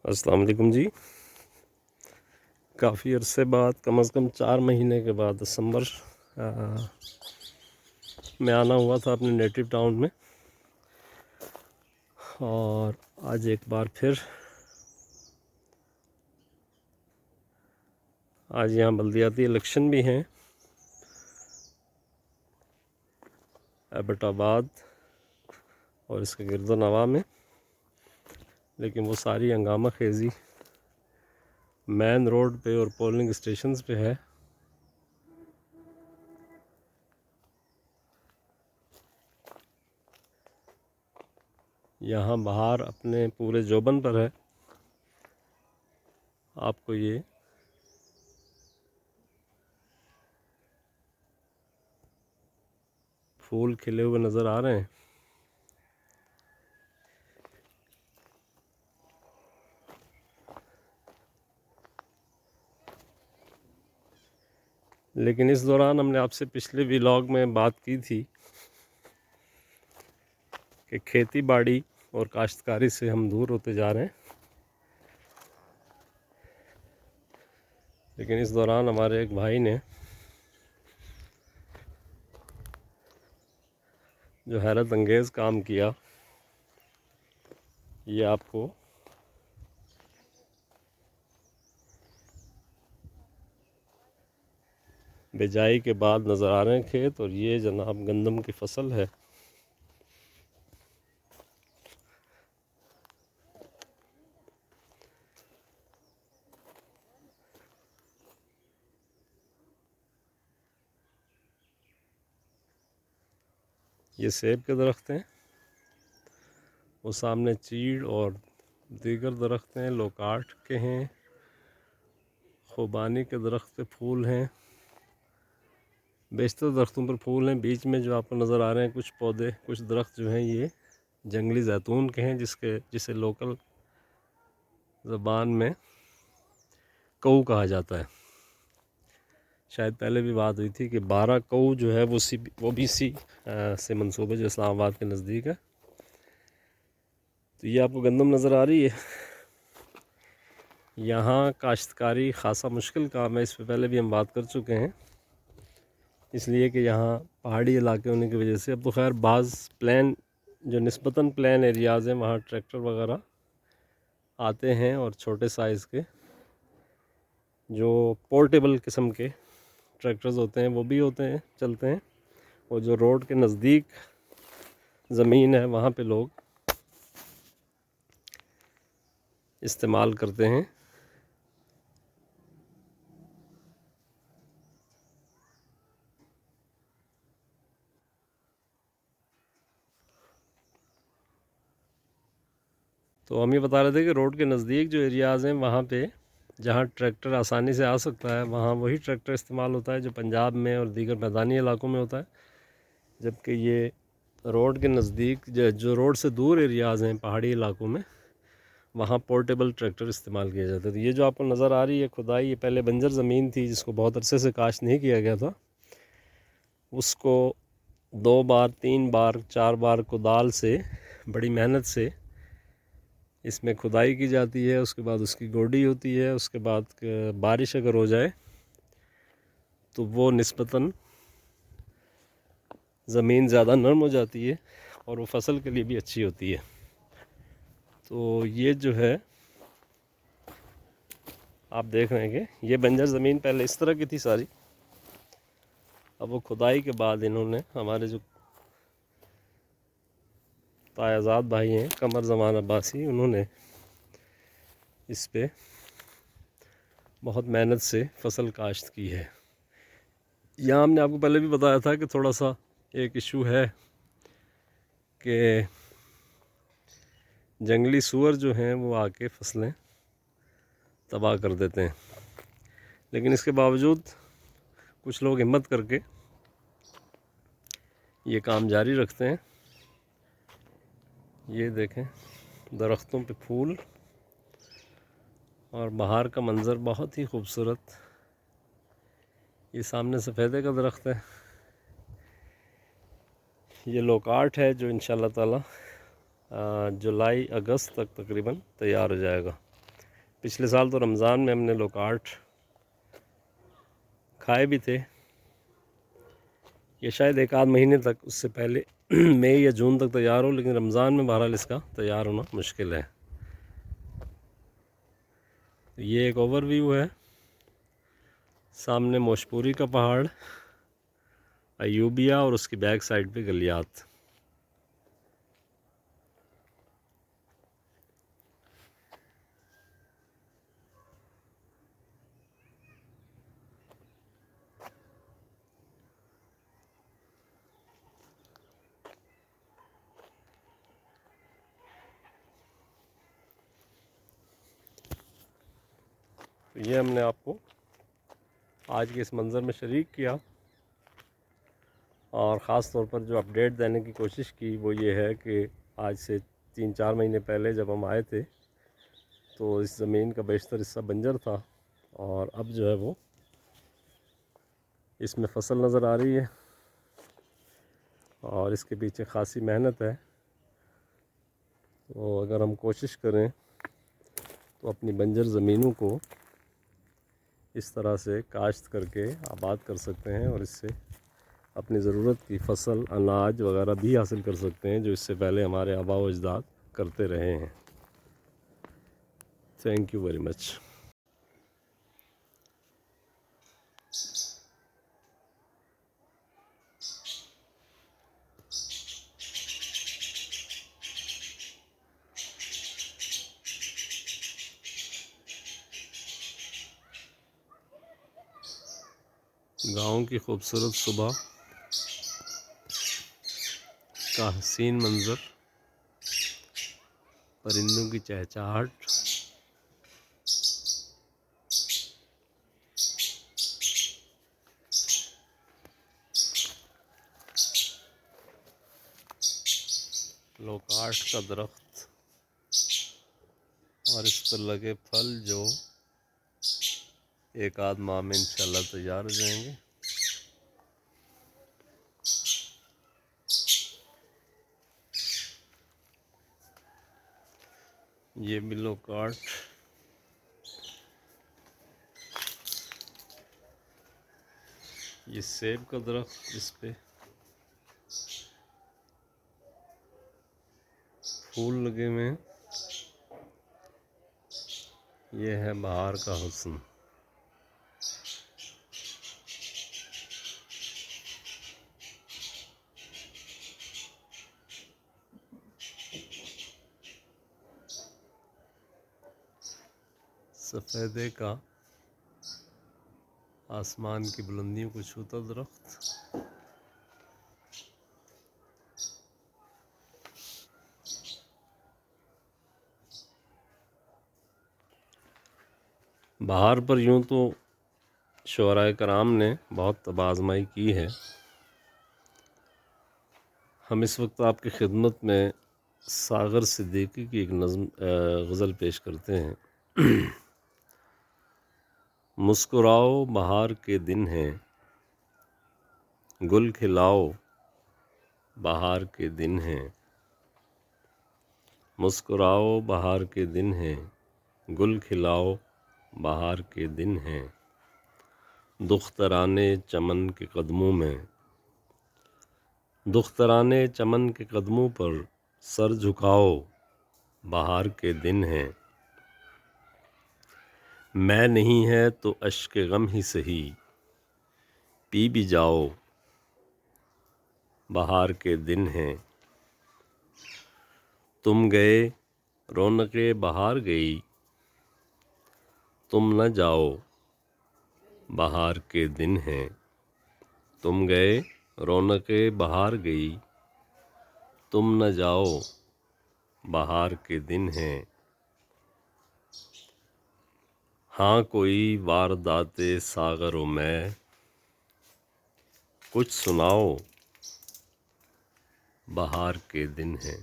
अस्सलाम वालेकुम जी। काफ़ी अरसे बाद, कम से कम 4 महीने के बाद दिसंबर में आना हुआ था अपने नेटिव टाउन में। और आज एक बार फिर आज यहाँ बल्दियाती इलेक्शन भी हैं एबटाबाद और इसके गिरदोनवा में, लेकिन वो सारी हंगामा खेज़ी मेन रोड पे और पोलिंग स्टेशंस पे है। यहाँ बाहर अपने पूरे जोबन पर है, आपको ये फूल खिले हुए नज़र आ रहे हैं। लेकिन इस दौरान हमने आपसे पिछले व्लॉग में बात की थी कि खेती बाड़ी और काश्तकारी से हम दूर होते जा रहे हैं। लेकिन इस दौरान हमारे एक भाई ने जो हैरत अंगेज़ काम किया, ये आपको बिजाई के बाद नज़र आ रहे हैं खेत। और ये जनाब गंदम की फसल है। ये सेब के दरख्त हैं, वो सामने चीड़ और दीगर दरख्त हैं, लोकाट के हैं, खुबानी के दरख्त पे फूल हैं, बेशतर दरख्तों पर फूल हैं। बीच में जो आपको नज़र आ रहे हैं कुछ पौधे, कुछ दरख्त जो हैं ये जंगली जैतून के हैं, जिसे लोकल ज़बान में कऊ कहा जाता है। शायद पहले भी बात हुई थी कि 12 कऊ जो है वो भी सी से मंसूब है, जो इस्लामाबाद के नज़दीक है। तो ये आपको गंदम नज़र आ रही है। यहाँ काश्तकारी ख़ासा मुश्किल काम है, इस पर पहले भी हम बात कर चुके हैं, इसलिए कि यहाँ पहाड़ी इलाके होने की वजह से। अब तो खैर बाज़ प्लेन, जो निस्बतन प्लेन एरियाज़ हैं, वहाँ ट्रैक्टर वगैरह आते हैं और छोटे साइज़ के जो पोर्टेबल किस्म के ट्रैक्टर्स होते हैं वो भी होते हैं, चलते हैं। और जो रोड के नज़दीक ज़मीन है वहाँ पे लोग इस्तेमाल करते हैं। तो हम ये बता रहे थे कि रोड के नज़दीक जो एरियाज़ हैं वहाँ पे जहाँ ट्रैक्टर आसानी से आ सकता है, वहाँ वही ट्रैक्टर इस्तेमाल होता है जो पंजाब में और दीगर मैदानी इलाकों में होता है। जबकि ये रोड के नज़दीक जो रोड से दूर एरियाज़ हैं पहाड़ी इलाकों में, वहाँ पोर्टेबल ट्रैक्टर इस्तेमाल किया जाता है। तो ये जो आपको नज़र आ रही है खुदाई, ये पहले बंजर ज़मीन थी जिसको बहुत अरसे से काश्त नहीं किया गया था। उसको 2 बार 3 बार 4 बार कुदाल से बड़ी मेहनत से इसमें खुदाई की जाती है। उसके बाद उसकी गोडी होती है। उसके बाद बारिश अगर हो जाए तो वो निस्बतन ज़मीन ज़्यादा नरम हो जाती है और वो फसल के लिए भी अच्छी होती है। तो ये जो है आप देख रहे हैं कि ये बंजर ज़मीन पहले इस तरह की थी सारी। अब वो खुदाई के बाद इन्होंने, हमारे जो तायाज़ाद भाई हैं कमर ज़मान अब्बासी, उन्होंने इस पे बहुत मेहनत से फसल काश्त की है। यहाँ हमने आपको पहले भी बताया था कि थोड़ा सा एक इशू है कि जंगली सूअर जो हैं वो आके फसलें तबाह कर देते हैं। लेकिन इसके बावजूद कुछ लोग हिम्मत करके ये काम जारी रखते हैं। ये देखें दरख्तों पे फूल और बाहर का मंज़र बहुत ही खूबसूरत। ये सामने सफ़ेदे का दरख्त है, ये लोकाट है जो इंशाअल्लाह ताला जुलाई अगस्त तक तकरीबन तैयार हो जाएगा। पिछले साल तो रमज़ान में हमने लोकार्ट खाए भी थे। ये शायद एक आध महीने तक, उससे पहले मई या जून तक तैयार हो, लेकिन रमज़ान में बहरहाल इसका तैयार होना मुश्किल है। ये एक ओवरव्यू है। सामने मोशपूरी का पहाड़, अयूबिया, और उसकी बैक साइड पे गलियात। तो ये हमने आपको आज के इस मंज़र में शरीक किया, और ख़ास तौर पर जो अपडेट देने की कोशिश की वो ये है कि आज से 3-4 महीने पहले जब हम आए थे तो इस ज़मीन का बेशतर हिस्सा बंजर था, और अब जो है वो इसमें फसल नज़र आ रही है, और इसके पीछे ख़ासी मेहनत है। तो अगर हम कोशिश करें तो अपनी बंजर ज़मीनों को इस तरह से काश्त करके आबाद कर सकते हैं, और इससे अपनी ज़रूरत की फसल, अनाज वगैरह भी हासिल कर सकते हैं, जो इससे पहले हमारे आबा व अजदाद करते रहे हैं। Thank you very much. गाँव की खूबसूरत सुबह का हसीन मंज़र, परिंदों की चहचहाट, लोकार्ट का दरख्त, और इस पर लगे फल जो एक आध माह में इंशाल्लाह तैयार हो जाएंगे। ये भी लोकार्ट, ये सेब का दरख्त जिस पे फूल लगे हुए हैं, ये है बहार का हुस्न। सफ़ेदे का आसमान की बुलंदियों को छूता दरख्त, बहार पर यूँ तो शुअराए कराम ने बहुत तबाज़माई की है। हम इस वक्त आपकी खिदमत में सागर सिद्दीकी की एक नज़्म गज़ल पेश करते हैं। मुस्कुराओ बहार के दिन हैं, गुल खिलाओ बहार के दिन हैं। मुस्कुराओ बहार के दिन हैं, गुल खिलाओ बहार के दिन हैं। दुख्तराने चमन के कदमों में, दुख्तराने चमन के कदमों पर सर झुकाओ बहार के दिन हैं। मैं नहीं है तो अश्क गम ही सही, पी भी जाओ बहार के दिन हैं। तुम गए रौनक़े बहार गई, तुम न जाओ बहार के दिन हैं। तुम गए रौनक़े बहार गई, तुम न जाओ बहार के दिन हैं। हाँ कोई वारदाते सागर में, कुछ सुनाओ बहार के दिन हैं।